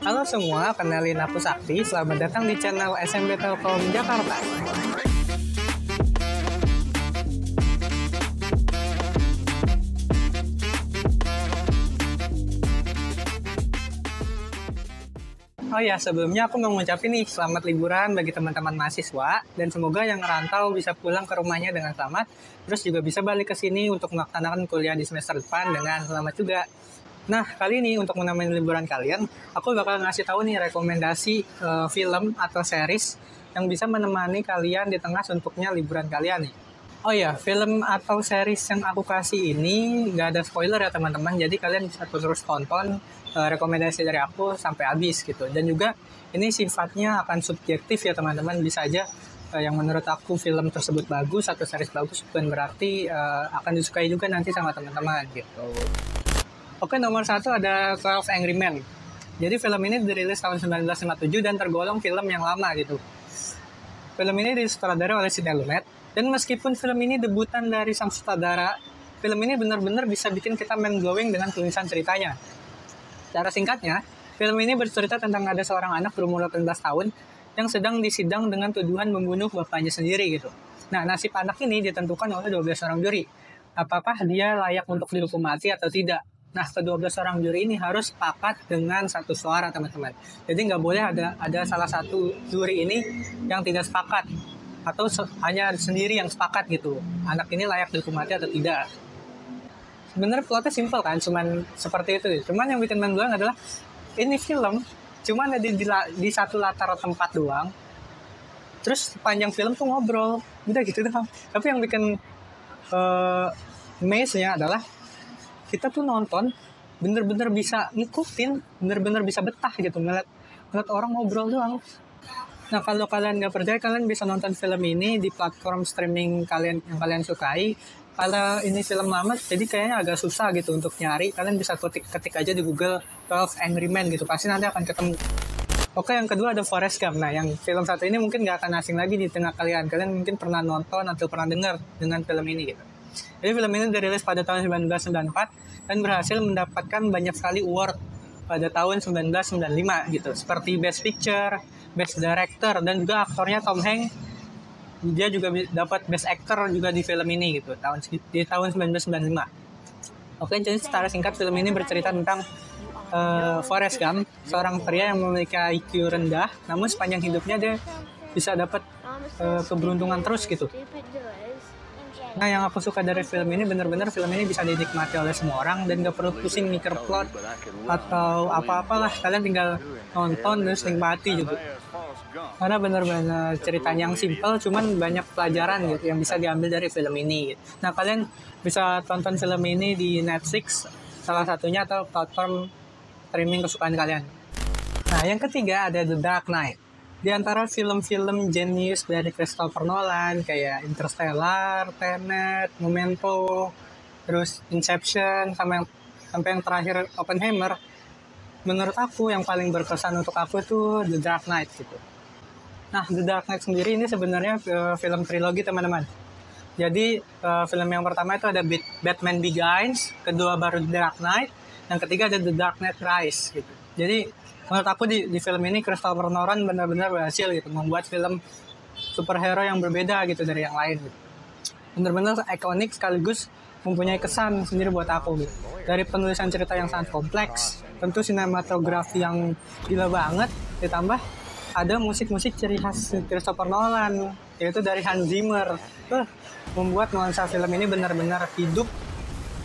Halo semua, kenalin aku Sakti. Selamat datang di channel SMB Telkom Jakarta. Oh ya, sebelumnya aku mau ngucapin nih selamat liburan bagi teman-teman mahasiswa dan semoga yang ngerantau bisa pulang ke rumahnya dengan selamat, terus juga bisa balik ke sini untuk melaksanakan kuliah di semester depan dengan selamat juga. Nah, kali ini untuk menemani liburan kalian, aku bakal ngasih tahu nih rekomendasi film atau series yang bisa menemani kalian di tengah suntuknya liburan kalian nih. Oh ya, film atau series yang aku kasih ini nggak ada spoiler ya teman-teman, jadi kalian bisa terus tonton rekomendasi dari aku sampai habis gitu. Dan juga ini sifatnya akan subjektif ya teman-teman, bisa aja yang menurut aku film tersebut bagus atau series bagus bukan berarti akan disukai juga nanti sama teman-teman gitu. Oke, nomor satu ada 12 Angry Men. Jadi film ini dirilis tahun 1957 dan tergolong film yang lama gitu. Film ini disutradarai oleh Sidney Lumet. Dan meskipun film ini debutan dari sang sutradara, film ini benar-benar bisa bikin kita mind blowing dengan tulisan ceritanya. Secara singkatnya, film ini bercerita tentang ada seorang anak berumur 18 tahun yang sedang disidang dengan tuduhan membunuh bapaknya sendiri gitu. Nah, nasib anak ini ditentukan oleh 12 orang juri. Apakah dia layak untuk dihukum mati atau tidak? Nah, ke-12 orang juri ini harus sepakat dengan satu suara, teman-teman. Jadi nggak boleh ada salah satu juri ini yang tidak sepakat. Atau hanya sendiri yang sepakat gitu. Anak ini layak dihukum mati atau tidak. Sebenarnya plotnya simpel kan, cuman seperti itu. Cuman yang bikin mind blowing adalah ini film cuman ada di satu latar tempat doang. Terus panjang film tuh ngobrol, udah gitu doang. Tapi yang bikin amaze-nya adalah kita tuh nonton bener-bener bisa ngikutin, bener-bener bisa betah gitu ngeliat orang ngobrol doang. Nah, kalau kalian nggak percaya, kalian bisa nonton film ini di platform streaming kalian yang kalian sukai. Kalau ini film lama, jadi kayaknya agak susah gitu untuk nyari. Kalian bisa ketik aja di Google 12 Angry Men gitu, pasti nanti akan ketemu. Oke, yang kedua ada Forrest Gump. Nah, yang film satu ini mungkin nggak akan asing lagi di tengah kalian. Kalian mungkin pernah nonton atau pernah dengar dengan film ini gitu. Jadi film ini dirilis pada tahun 1994 dan berhasil mendapatkan banyak sekali award pada tahun 1995 gitu. Seperti Best Picture, Best Director, dan juga aktornya Tom Hanks. Dia juga dapat Best Actor juga di film ini gitu di tahun 1995. Oke, jadi secara singkat film ini bercerita tentang Forrest Gump, seorang pria yang memiliki IQ rendah, namun sepanjang hidupnya dia bisa dapat keberuntungan terus gitu. Nah, yang aku suka dari film ini benar-benar film ini bisa dinikmati oleh semua orang dan gak perlu pusing mikir plot atau apa-apalah, kalian tinggal nonton dan nikmati gitu. Karena benar-benar ceritanya yang simple, cuman banyak pelajaran gitu yang bisa diambil dari film ini gitu. Nah, kalian bisa tonton film ini di Netflix salah satunya atau platform streaming kesukaan kalian. Nah, yang ketiga ada The Dark Knight. Di antara film-film jenius dari Christopher Nolan kayak Interstellar, Tenet, Memento, terus Inception, sampai yang terakhir Oppenheimer, menurut aku yang paling berkesan untuk aku tuh The Dark Knight gitu. Nah, The Dark Knight sendiri ini sebenarnya film trilogi teman-teman. Jadi film yang pertama itu ada Batman Begins, kedua baru The Dark Knight, yang ketiga ada The Dark Knight Rise gitu. Jadi menurut aku di film ini Christopher Nolan benar-benar berhasil gitu membuat film superhero yang berbeda gitu dari yang lain gitu. Benar-benar ikonik sekaligus mempunyai kesan sendiri buat aku gitu. Dari penulisan cerita yang sangat kompleks, tentu sinematografi yang gila banget, ditambah ada musik-musik ciri khas Christopher Nolan, yaitu dari Hans Zimmer. Membuat nuansa film ini benar-benar hidup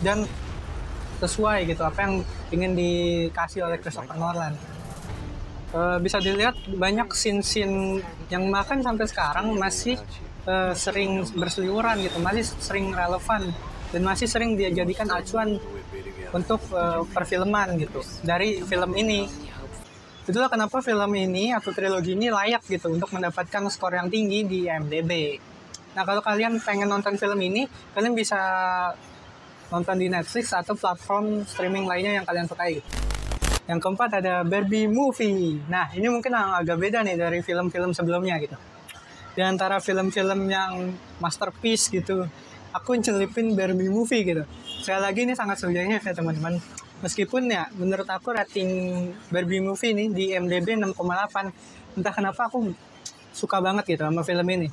dan sesuai gitu apa yang ingin dikasih oleh Christopher Nolan. Bisa dilihat banyak scene-scene yang bahkan sampai sekarang masih sering berseliweran gitu, masih sering relevan dan masih sering dijadikan acuan untuk perfilman gitu dari film ini. Itulah kenapa film ini atau trilogi ini layak gitu untuk mendapatkan skor yang tinggi di IMDb. Nah, kalau kalian pengen nonton film ini, kalian bisa nonton di Netflix atau platform streaming lainnya yang kalian sukai. Yang keempat ada Barbie Movie. Nah, ini mungkin agak beda nih dari film-film sebelumnya gitu. Di antara film-film yang masterpiece gitu, aku nyelipin Barbie Movie gitu. Sekali lagi ini sangat subjektif ya teman-teman. Meskipun ya menurut aku rating Barbie movie ini di IMDb 6,8. Entah kenapa aku suka banget gitu sama film ini.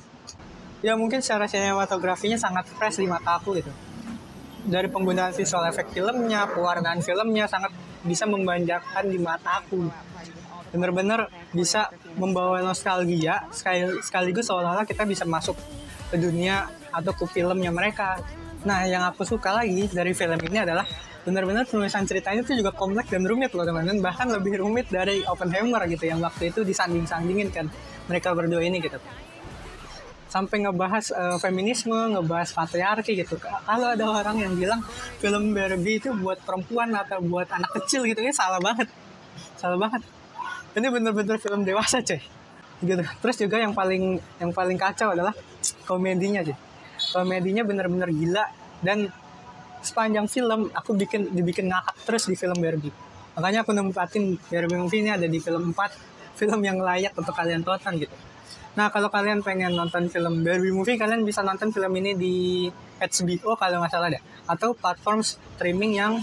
Ya mungkin secara sinematografinya sangat fresh di mata aku gitu. Dari penggunaan visual efek filmnya, pewarnaan filmnya sangat bisa membanjakan di mata aku. Bener-bener bisa membawa nostalgia, sekaligus seolah-olah kita bisa masuk ke dunia atau ke filmnya mereka. Nah, yang aku suka lagi dari film ini adalah benar-benar penulisan ceritanya itu juga kompleks dan rumit loh teman-teman. Bahkan lebih rumit dari Oppenheimer gitu yang waktu itu disanding-sandingin kan mereka berdua ini gitu. Sampai ngebahas feminisme, ngebahas patriarki gitu. Kalau ada orang yang bilang film Barbie itu buat perempuan atau buat anak kecil gitu ya salah banget. Salah banget. Ini bener-bener film dewasa coy gitu. Terus juga yang paling kacau adalah komedinya sih. Komedinya bener-bener gila dan sepanjang film aku dibikin ngakak terus di film Barbie. Makanya aku nempatin Barbie movie ini ada di film 4, film yang layak untuk kalian tonton gitu. Nah kalau kalian pengen nonton film Barbie movie, kalian bisa nonton film ini di HBO kalau nggak salah deh, atau platform streaming yang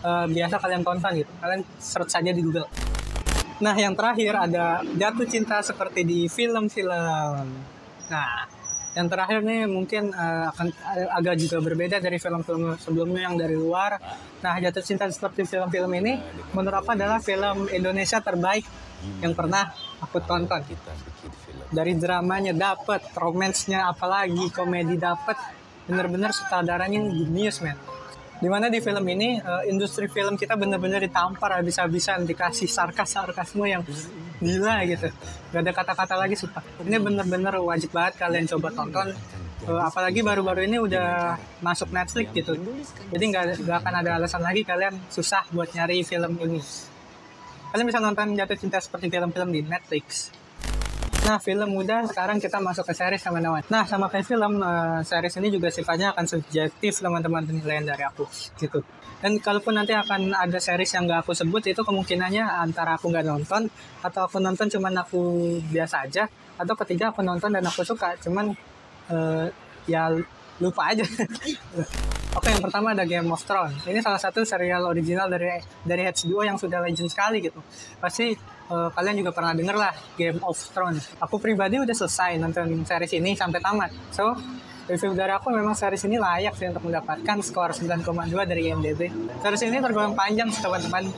biasa kalian tonton gitu. Kalian search saja di Google. Nah, yang terakhir ada jatuh cinta seperti di film-film. Nah, yang terakhir nih mungkin akan agak juga berbeda dari film-film sebelumnya yang dari luar. Nah, jatuh cinta seperti film-film ini menurut aku adalah film Indonesia terbaik yang pernah aku tonton. Dari dramanya dapet, romansnya apalagi, komedi dapet, bener-bener sutradaranya genius men. Dimana di film ini industri film kita benar-benar ditampar habis-habisan, dikasih sarkas-sarkasme yang gila gitu. Gak ada kata-kata lagi sumpah. Ini benar-benar wajib banget kalian coba tonton. Apalagi baru-baru ini udah masuk Netflix gitu. Jadi gak akan ada alasan lagi kalian susah buat nyari film ini. Kalian bisa nonton Jatuh Cinta seperti film-film di Netflix. Nah, film udah, sekarang kita masuk ke series teman-teman. Nah, sama kayak film, series ini juga sifatnya akan subjektif teman-teman penilaian dari aku, gitu. Dan kalaupun nanti akan ada series yang gak aku sebut, itu kemungkinannya antara aku gak nonton, atau aku nonton cuman aku biasa aja, atau ketiga aku nonton dan aku suka, cuman ya lupa aja. Oke, yang pertama ada Game of Thrones. Ini salah satu serial original dari HBO yang sudah legend sekali gitu. Pasti kalian juga pernah denger lah Game of Thrones. Aku pribadi udah selesai nonton series ini sampai tamat. So, review dari aku memang series ini layak sih untuk mendapatkan skor 9,2 dari IMDb. Series ini tergolong panjang sih teman-teman.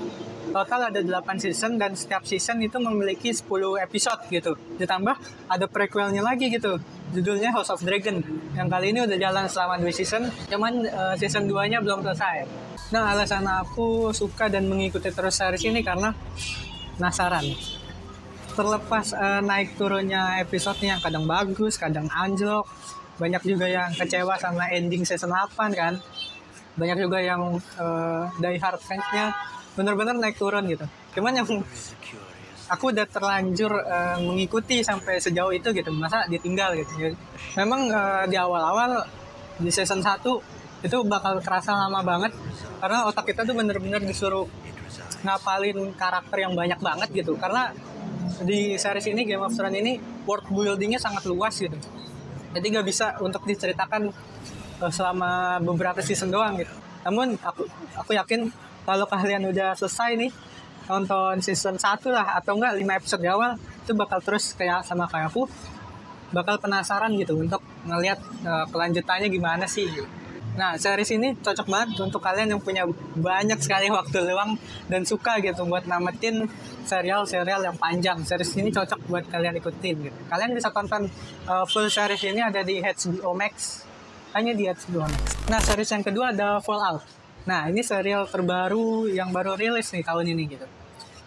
Total ada 8 season dan setiap season itu memiliki 10 episode gitu. Ditambah ada prequelnya lagi gitu. Judulnya House of Dragon. Yang kali ini udah jalan selama 2 season. Cuman season 2-nya belum selesai. Nah, alasan aku suka dan mengikuti terus series ini karena penasaran. Terlepas naik turunnya episodenya yang kadang bagus, kadang anjlok. Banyak juga yang kecewa sama ending season 8 kan. Banyak juga yang die hard fans-nya bener-bener naik turun gitu. Cuman yang aku udah terlanjur mengikuti sampai sejauh itu gitu, masa ditinggal gitu. Memang di awal-awal di season 1 itu bakal kerasa lama banget karena otak kita tuh bener-bener disuruh ngapalin karakter yang banyak banget gitu. Karena di series ini Game of Thrones ini world buildingnya sangat luas gitu. Jadi nggak bisa untuk diceritakan selama beberapa season doang gitu. Namun aku yakin kalau kalian udah selesai nih nonton season 1 lah atau enggak 5 episode di awal, itu bakal terus kayak aku bakal penasaran gitu untuk ngelihat kelanjutannya gimana sih. Nah, series ini cocok banget untuk kalian yang punya banyak sekali waktu luang dan suka gitu buat namatin serial-serial yang panjang. Series ini cocok buat kalian ikutin gitu. Kalian bisa tonton full series ini ada di HBO Max. Hanya di HBO Max. Nah, series yang kedua ada Fallout. Nah, ini serial terbaru yang baru rilis nih tahun ini gitu.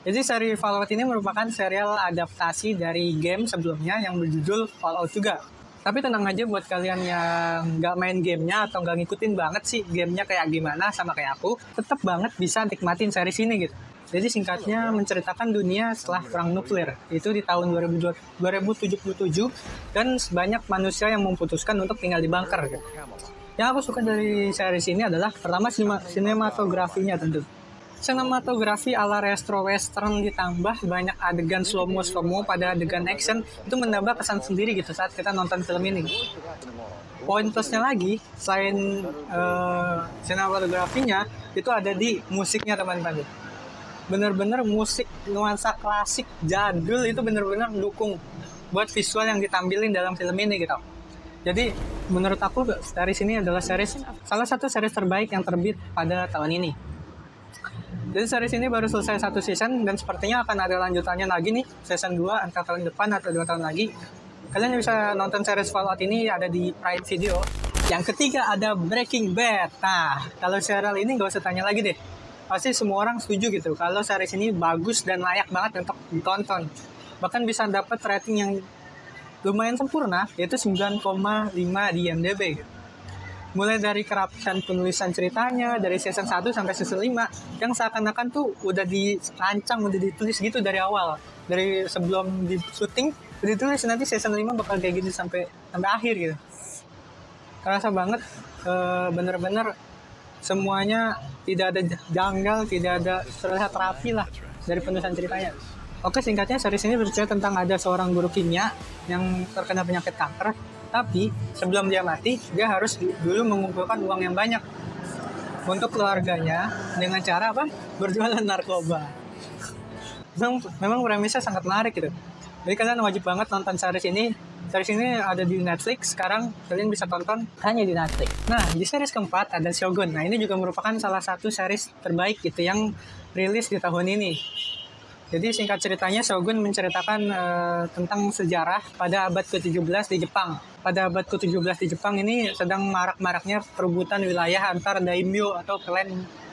Jadi seri Fallout ini merupakan serial adaptasi dari game sebelumnya yang berjudul Fallout juga. Tapi tenang aja buat kalian yang nggak main gamenya atau nggak ngikutin banget sih gamenya kayak gimana sama kayak aku, tetap banget bisa nikmatin series ini gitu. Jadi singkatnya menceritakan dunia setelah perang nuklir. Itu di tahun 2077 dan banyak manusia yang memutuskan untuk tinggal di bunker gitu. Yang aku suka dari series ini adalah pertama sinematografinya tentu. Sinematografi ala retro western ditambah banyak adegan slow mo pada adegan action itu menambah kesan sendiri gitu saat kita nonton film ini. Poin plusnya lagi selain sinematografinya itu ada di musiknya teman-teman. Bener-bener musik nuansa klasik jadul itu bener-bener mendukung buat visual yang ditampilin dalam film ini gitu. Jadi menurut aku series ini adalah salah satu series terbaik yang terbit pada tahun ini. Jadi series ini baru selesai 1 season dan sepertinya akan ada lanjutannya lagi nih, season 2 entah tahun depan atau 2 tahun lagi. Kalian bisa nonton series Fallout ini ada di Prime Video. Yang ketiga ada Breaking Bad. Nah, kalau serial ini gak usah tanya lagi deh. Pasti semua orang setuju gitu kalau series ini bagus dan layak banget untuk ditonton. Bahkan bisa dapat rating yang lumayan sempurna, yaitu 9,5 di IMDb. Mulai dari kerapihan penulisan ceritanya, dari season 1 sampai season 5, yang seakan-akan tuh udah dirancang, udah ditulis gitu dari awal. Dari sebelum di syuting, udah ditulis nanti season 5 bakal kayak gini sampai akhir gitu. Terasa banget, bener-bener semuanya tidak ada janggal, tidak ada terlihat rapi lah dari penulisan ceritanya. Oke, singkatnya series ini bercerita tentang ada seorang guru kimia yang terkena penyakit kanker, tapi sebelum dia mati, dia harus dulu mengumpulkan uang yang banyak untuk keluarganya dengan cara apa? Berjualan narkoba. Memang premisnya sangat menarik gitu. Jadi kalian wajib banget nonton series ini. Series ini ada di Netflix, sekarang kalian bisa tonton hanya di Netflix. Nah, di series keempat ada Shogun. Nah, ini juga merupakan salah satu series terbaik gitu yang rilis di tahun ini. Jadi singkat ceritanya Shogun menceritakan tentang sejarah pada abad ke-17 di Jepang. Pada abad ke-17 di Jepang ini sedang marak-maraknya perebutan wilayah antar daimyo atau klan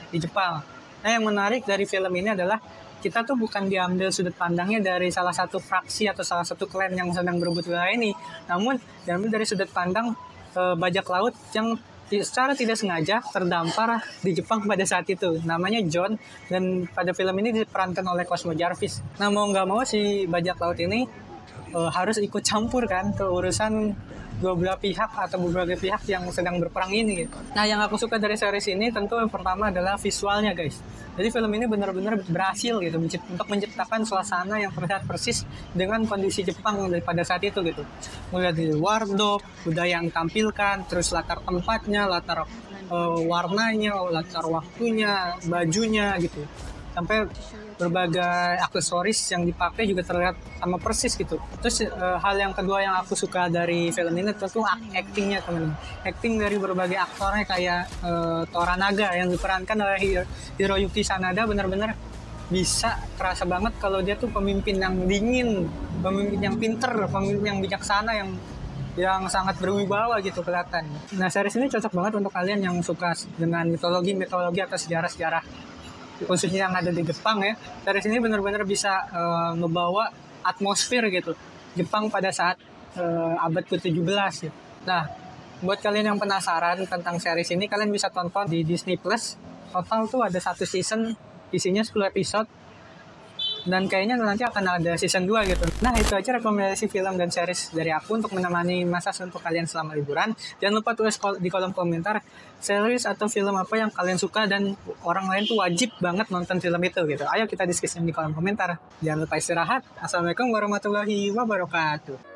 di Jepang. Nah, yang menarik dari film ini adalah kita tuh bukan diambil sudut pandangnya dari salah satu fraksi atau salah satu klan yang sedang berebut wilayah ini, namun diambil dari sudut pandang bajak laut yang secara tidak sengaja terdampar di Jepang pada saat itu. Namanya John, dan pada film ini diperankan oleh Cosmo Jarvis. Nah, mau nggak mau si bajak laut ini harus ikut campur kan ke urusan dua belah pihak atau berbagai pihak yang sedang berperang ini gitu. Nah, yang aku suka dari series ini tentu yang pertama adalah visualnya guys. Jadi film ini benar-benar berhasil gitu untuk menciptakan suasana yang terlihat persis dengan kondisi Jepang pada saat itu gitu. Mulai dari wardrobe, budaya yang ditampilkan, terus latar tempatnya, latar warnanya, latar waktunya, bajunya gitu. Sampai berbagai aksesoris yang dipakai juga terlihat sama persis gitu. Terus hal yang kedua yang aku suka dari film ini tentu actingnya teman-teman. Acting dari berbagai aktornya kayak Toranaga yang diperankan oleh Hiroyuki Sanada benar-benar bisa kerasa banget kalau dia tuh pemimpin yang dingin, pemimpin yang pinter, pemimpin yang bijaksana, yang sangat berwibawa gitu kelihatan. Nah, series ini cocok banget untuk kalian yang suka dengan mitologi atau sejarah-sejarah khususnya yang ada di Jepang ya. Series ini benar-benar bisa ngebawa atmosfer gitu Jepang pada saat abad ke-17 gitu. Nah, buat kalian yang penasaran tentang series ini, kalian bisa tonton di Disney Plus. Total tuh ada 1 season, isinya 10 episode. Dan kayaknya nanti akan ada season 2 gitu. Nah, itu aja rekomendasi film dan series dari aku untuk menemani masa suntuk kalian selama liburan. Jangan lupa tulis di kolom komentar series atau film apa yang kalian suka dan orang lain tuh wajib banget nonton film itu gitu. Ayo kita diskusi di kolom komentar. Jangan lupa istirahat. Assalamualaikum warahmatullahi wabarakatuh.